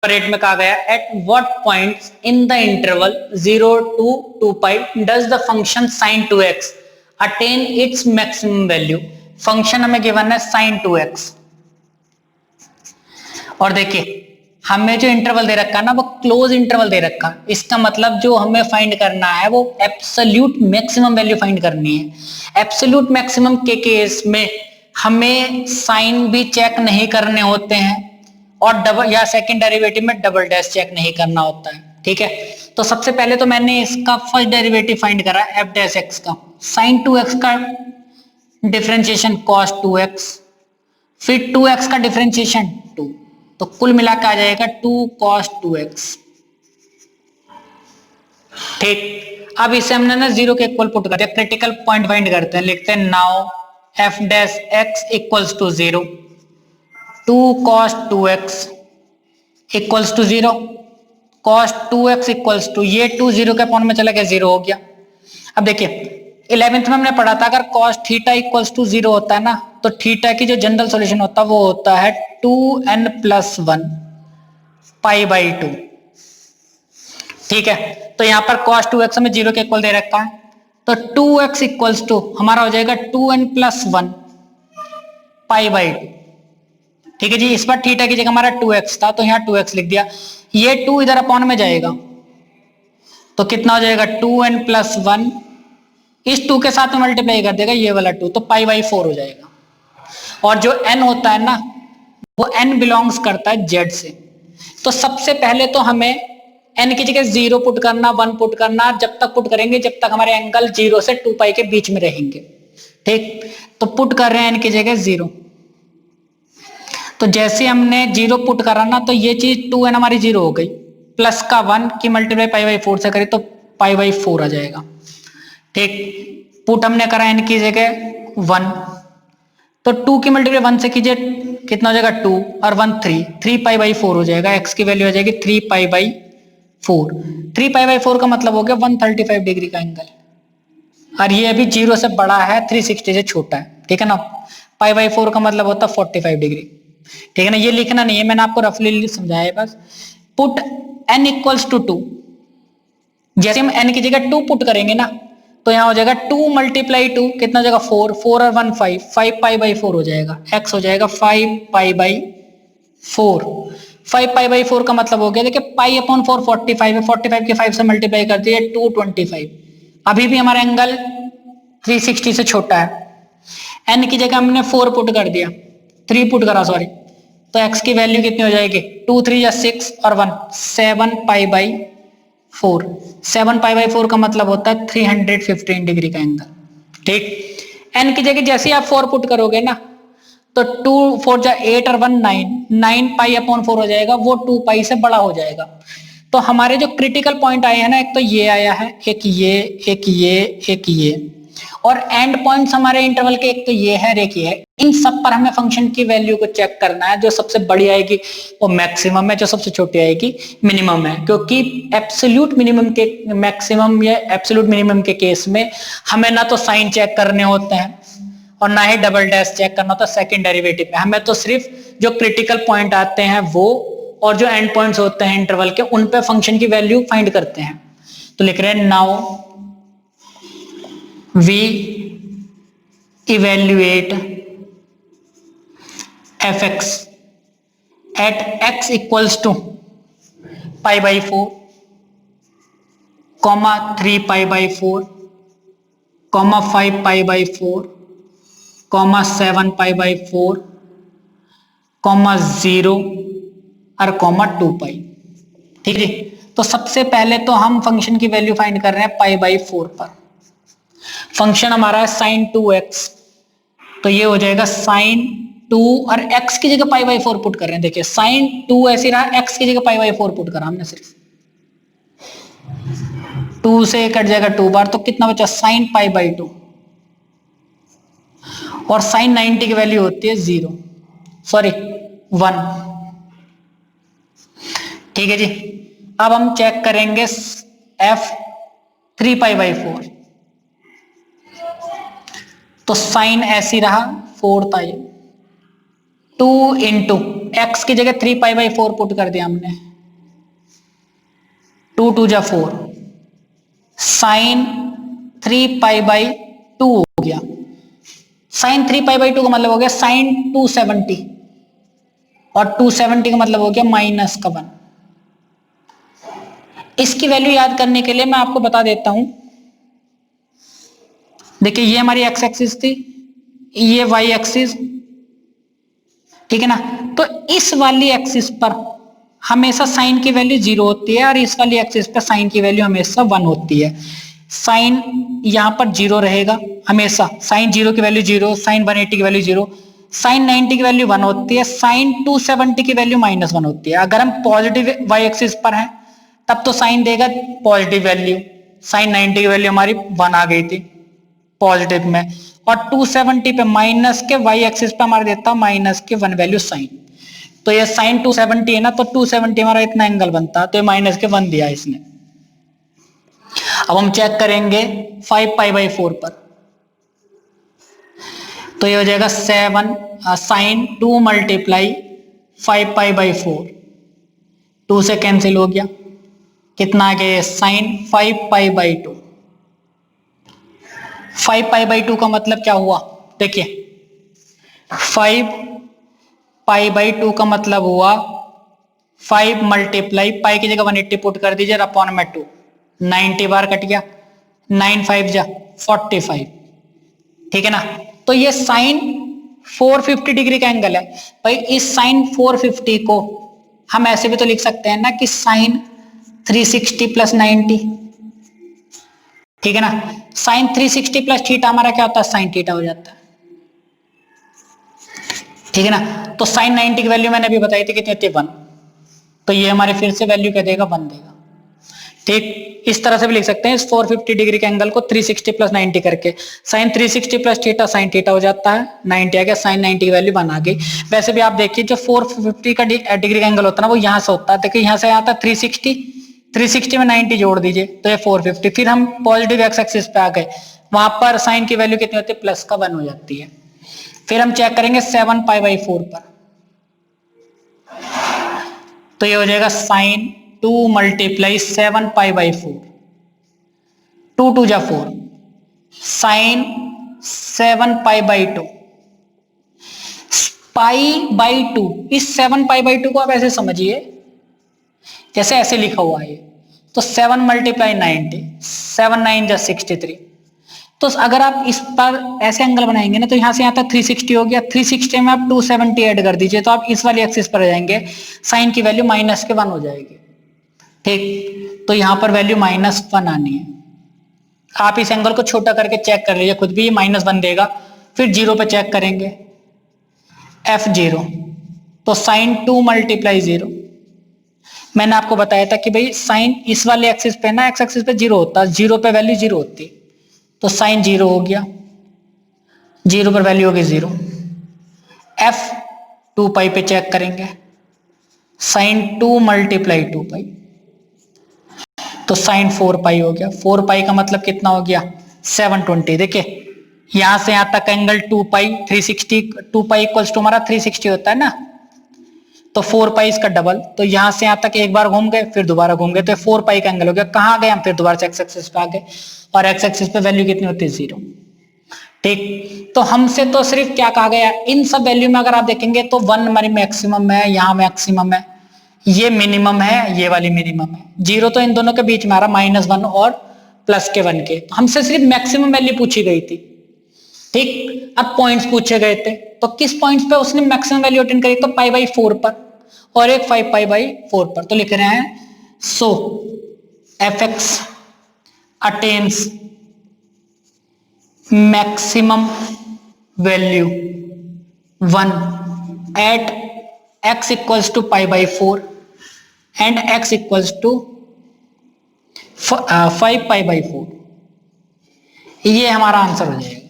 Rate में कहा गया at what points in the interval 0 to 2 pi does the function sin 2x attain its maximum value. Function हमें given है sin 2x और देखिए हमें जो इंटरवल दे रखा है ना वो क्लोज इंटरवल दे रखा। इसका मतलब जो हमें फाइंड करना है वो एब्सोल्यूट मैक्सिमम वैल्यू फाइंड करनी है। एब्सोल्यूट मैक्सिमम के केस में हमें साइन भी चेक नहीं करने होते हैं और डबल या सेकंड डेरिवेटिव में डबल डैश चेक नहीं करना होता है। ठीक है, तो सबसे पहले तो मैंने इसका फर्स्ट डेरिवेटिव फाइंड करा एफ डैश एक्स का। साइन 2x का डिफरेंशिएशन cos 2x, फिर 2x का डिफरेंशिएशन 2, तो कुल मिलाकर आ जाएगा 2 cos 2x। ठीक, अब इसे हमने ना जीरो के इक्वल पुट कर दिया। क्रिटिकल पॉइंट फाइंड करते हैं, लिखते हैं now F dash X equals to 0, 2 cos 2x equals to 0, cos 2x equals to ये 2 0 के अपॉन में चला गया 0 हो गया। अब देखिए 11th में हमने पढ़ा था अगर cos थीटा इक्वल्स टू 0 होता है ना तो थीटा की जो जनरल सॉल्यूशन होता है वो होता है 2n+1 पाई बाई 2। ठीक है, तो यहां पर cos 2x हमें 0 के इक्वल दे रखा है तो 2x इक्वल्स टू हमारा हो जाएगा 2n+1 पाई बाई 2। ठीक है जी, इस बार थीटा की जगह हमारा 2x था तो यहाँ 2x लिख दिया। ये 2 इधर अपॉन में जाएगा तो कितना हो जाएगा 2n+1, इस 2 के साथ में मल्टीप्लाई कर देगा ये वाला 2 तो पाई बाई 4 हो जाएगा। और जो n होता है ना वो n बिलोंग्स करता है z से। तो सबसे पहले तो हमें n की जगह 0 पुट करना, 1 पुट करना, जब तक पुट करेंगे जब तक हमारे एंगल 0 से 2 पाई के बीच में रहेंगे। ठीक, तो पुट कर रहे हैं n की जगह 0, तो जैसे हमने 0 पुट करा ना तो ये चीज 2n हमारी 0 हो गई, प्लस का 1 की मल्टीप्लाई पाई बाई 4 से करी तो पाई बाई 4 आ जाएगा। ठीक, पुट हमने करा n की जगह 1 तो 2 की मल्टीप्लाई 1 से कीजिए कितना हो जाएगा 2 और 1 3 पाई बाई 4 हो जाएगा। x की वैल्यू हो जाएगी 3 पाई बाई 4। 3 पाई बाई 4 का मतलब हो गया 135 डिग्री का एंगल, और ये अभी 0 से बड़ा है 360 से छोटा है। ठीक है ना, पाई बाई 4 का मतलब होता है 45 डिग्री। ठीक है ना, ये लिखना नहीं है, मैंने आपको रफली समझाया है बस। पुट n इक्वल्स टू 2, जैसे हम n की जगह 2 पुट करेंगे ना तो यहां हो जाएगा 2 × 2 कितना हो जाएगा 4, 4 और 1 5 पाई बाई 4 हो जाएगा। x हो जाएगा 5 पाई बाई 4। 5 पाई बाई 4 का मतलब हो गया देखिए पाई अपॉन 4 45 है, 45 के 5 से मल्टीप्लाई कर दिए 225। अभी भी हमारा एंगल 360 से छोटा है। n की जगह हमने 4 पुट कर दिया, 3 पुट करा सॉरी, तो x की वैल्यू कितनी हो जाएगी 2 3 या 6 और 1 7 पाई बाई 4। 7 पाई बाई 4 का मतलब होता है 315 डिग्री का एंगल। ठीक, n की जगह जैसे आप 4 पुट करोगे ना तो 2 4 जा 8 और 1 9 पाई अपॉन 4 हो जाएगा, वो 2 पाई से बड़ा हो जाएगा। तो हमारे जो क्रिटिकल पॉइंट आए हैं ना, एक तो ये आया है, एक ये, एक ये, एक ये, और एंड पॉइंट्स हमारे इंटरवल के एक तो ये है, एक ये है। इन सब पर हमें फंक्शन की वैल्यू को चेक करना है। जो सबसे बड़ी आएगी वो मैक्सिमम है, जो सबसे छोटी आएगी मिनिमम है, क्योंकि एब्सोल्यूट मिनिमम के मैक्सिमम या एब्सोल्यूट मिनिमम के केस में हमें ना तो साइन चेक करने होते हैं और ना ही डबल डैश चेक करना होता सेकंड डेरिवेटिव में। हमें तो सिर्फ जो क्रिटिकल पॉइंट आते हैं वो और जो एंड पॉइंट्स होते हैं इंटरवल के उन पे फंक्शन की वैल्यू फाइंड करते हैं। तो लिख रहे हैं now we evaluate fx at x equals to pi by 4, 3 pi by 4, 5 pi by 4, 7 pi by 4, 0 और 2 पाई। ठीक है, तो सबसे पहले तो हम फंक्शन की वैल्यू फाइंड कर रहे हैं पाई बाई 4 पर। फंक्शन हमारा है sin 2x, तो ये हो जाएगा sin 2 और x की जगह पाई बाई 4 पुट कर रहे हैं। देखिए sin 2 ऐसे रहा, x की जगह पाई बाई 4 पुट करा हमने, सिर्फ 2 से कट जाएगा 2 बार, तो कितना बचा sin पाई बाई 2, और sin 90 की वैल्यू होती है 0 सॉरी 1। ठीक है जी, अब हम चेक करेंगे f 3 पाई बाई 4, तो साइन ऐसी रहा 4 था ये, 2 इंटू एक्स की जगह 3 पाई बाई 4 पुट कर दिया हमने, 2 2 जा 4, साइन 3 पाई बाई 2 हो गया। साइन 3 पाई बाई 2 का मतलब हो गया साइन 270, और 270 का मतलब हो गया माइनस का 1। इसकी वैल्यू याद करने के लिए मैं आपको बता देता हूं। देखिए ये हमारी एक्स एक्सिस थी, ये वाई एक्सिस, ठीक है ना। तो इस वाली एक्सिस पर हमेशा साइन की वैल्यू 0 होती है, और इस वाली एक्सिस पर साइन की वैल्यू हमेशा 1 होती है। साइन यहां पर 0 रहेगा हमेशा, साइन 0 की वैल्यू 0, साइन 180 की वैल्यू 0, साइन 90 की वैल्यू 1 होती है, साइन 270 की वैल्यू -1 होती है। अगर हम पॉजिटिव वाई एक्सिस पर हैं तब तो साइन देगा पॉजिटिव वैल्यू, साइन 90 की वैल्यू हमारी 1 आ गई थी पॉजिटिव में, और 270 पे माइनस के वाई एक्सिस पे हमारा देता माइनस के 1 वैल्यू साइन। तो ये साइन 270 है ना, तो 270 हमारा इतना एंगल बनता, तो ये माइनस के 1 दिया इसने। अब हम चेक करेंगे 5 पाई बाई 4 पर, तो ये हो जाएगा 7 साइन 2 मल्टीप्लाई 5 पाई बाई 4, 2 से कैंसिल हो गया, कितना आ गया sine 5 pi by 2। 5 pi by 2 का मतलब क्या हुआ, देखिए 5 पाई बाई 2 का मतलब हुआ 5 मल्टीप्लाई पाई की जगह 180 पुट कर दीजिए, अपॉन में 2, 90 बार कट गया, 9 5 जा 45, ठीक है ना। तो ये साइन 450 डिग्री का एंगल है भाई। इस साइन 450 को हम ऐसे भी तो लिख सकते हैं ना कि साइन 360 प्लस 90, ठीक है ना। साइन 360 प्लस थीटा हमारा क्या होता है, साइन थीटा हो जाता है, ठीक है ना। तो साइन 90 की वैल्यू मैंने अभी बताई थी कितनी होती है 1, तो ये हमारे फिर से वैल्यू क्या देगा 1 देगा, ठीक। इस तरह से भी लिख सकते हैं इस 450 डिग्री के एंगल को 360 प्लस 90 करके, sine 360 plus theta sine theta हो जाता है, 90 आ गया, साइन 90 की वैल्यू 1 आ गई। वैसे भी आप देखिए जो 450 का डिग्री का एंगल होता है ना वो यहां से होता है, देखिए यहां से आता है 360, 360 में 90 जोड़ दीजिए तो ये 450, फिर हम पॉजिटिव एक्स एक्सिस पे आ गए, वहां पर साइन की वैल्यू कितनी होती है प्लस का 1 हो जाती है। फिर हम चेक करेंगे 7 पाई बाई 4 पर, तो ये हो जाएगा साइन 2 मल्टीप्लाई 7 पाई बाई 4, 2 2 जा 4, sine 7 pi by 2, pi by 2, इस 7 पाई बाई 2 को आप ऐसे समझिए जैसे ऐसे लिखा हुआ है, तो 7 मल्टीप्लाई 90, 7 9 जा 63। तो अगर आप इस पर ऐसे एंगल बनाएंगे ना तो यहां से यहां तक 360 हो गया, 360 में आप 270 ऐड कर दीजिए तो आप इस वाली एक्सिस पर जाएंगे, साइन की वैल्यू माइनस के 1 हो जाएगी, ठीक। तो यहां पर वैल्यू -1 आनी है। आप इस एंगल को छोटा करके चेक कर लीजिए खुद भी, ये -1 देगा। फिर 0 पे चेक करेंगे f0, तो साइन 2 मल्टीप्लाई 0, मैंने आपको बताया था कि भाई साइन इस वाले एक्सिस पे ना, एक्स एक्सिस पे 0 होता है, 0 पे वैल्यू 0 होती, तो साइन 0 हो गया, 0 पर वैल्यू होगी 0। f 2 पाई पे चेक करेंगे, साइन 2 मल्टीप्लाई 2 पाई, तो साइन 4 पाई हो गया, 4 पाई का मतलब कितना हो गया 720। देखिए यहां से यहां तक angle 2 pi 360, 2 pi equals to हमारा 360 होता है ना, तो 4 पाई इसका डबल, तो यहां से यहां तक एक बार घूम गए फिर दोबारा घूम गए, तो 4 पाई का एंगल हो गया। कहां गए हम, फिर दोबारा से एक्स एक्सिस पे आ गए, और एक्स एक्सिस पे वैल्यू कितनी होती है 0, ठीक। तो हमसे तो सिर्फ क्या कहा गया, इन सब वैल्यू में अगर आप देखेंगे तो 1 हमारी मैक्सिमम है, यहाँ मैक्सिमम है, ये मिनिमम है, ये वाली मिनिमम है, 0 तो इन दोनों के बीच में आ रहा -1 और प्लस के 1 के, हमसे सिर्फ मैक्सिमम वैल्यू पूछी गई थी, ठीक। अब पॉइंट्स पूछे गए थे, तो किस पॉइंट्स पे उसने मैक्सिमम वैल्यू अटेन करी, तो पाई बाई 4 पर, और एक 5 पाई बाई 4 पर। तो लिख रहे हैं so f x attains maximum value 1 at x equals to pi by 4 and x equals to 5 pi by 4, ये हमारा आंसर हो जाएगा।